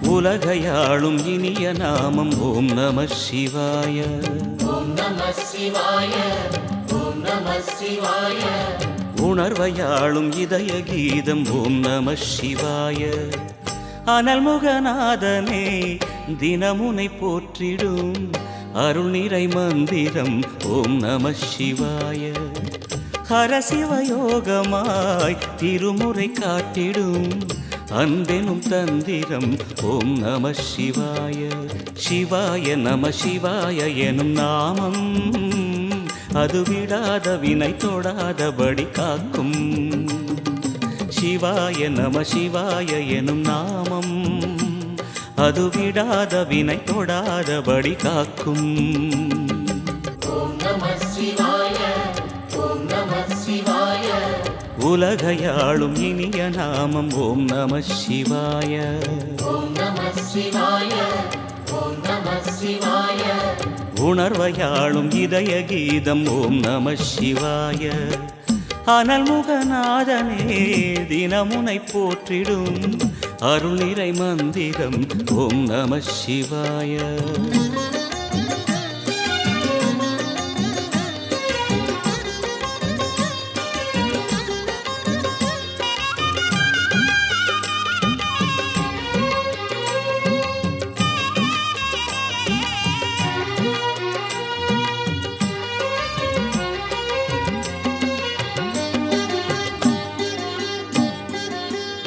உலகையாளும் இனிய நாமம் ஓம் நம சிவாய. உணர்வையாளும் இதய கீதம் ஓம் நம சிவாய. அனல்முகநாதனே தினமுனை போற்றிடும் அருள் நிறை மந்திரம் ஓம் நம சிவாய. ஹரசிவயோகமாய் திருமுறை காட்டிடும் அன்பெனும் தந்திரம் ஓம் நம சிவாய. சிவாய நம சிவாய எனும் நாமம் அது விடாத வினை தொடாதபடி காக்கும். சிவாய நம சிவாய எனும் நாமம் அது விடாத வினை தொடாதபடி காக்கும். உலகையாளும் இனிய நாமம் ஓம் நம சிவாய. உணர்வையாளும் இதய கீதம் ஓம் நம சிவாய. அனல்முகநாதனே தினமுனை போற்றிடும் அருள் நிறை மந்திரம் ஓம் நம சிவாய.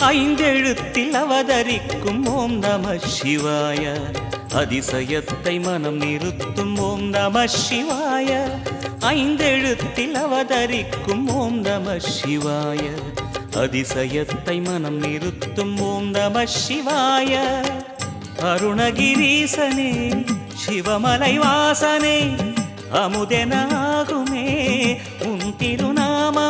ஐந்தெழுத்தில் அவதரிக்கும் ஓம் நம சிவாய. அதிசயத்தை மனம் நிறுத்தும் ஓம் நம சிவாய. ஐந்தெழுத்தில் அவதரிக்கும் ஓம் நம சிவாய. அதிசயத்தை மனம் நிறுத்தும் ஓம் நம சிவாய. அருணகிரீசனே சிவமலை வாசனே அமுதெனாகுமே உன் திருநாமம்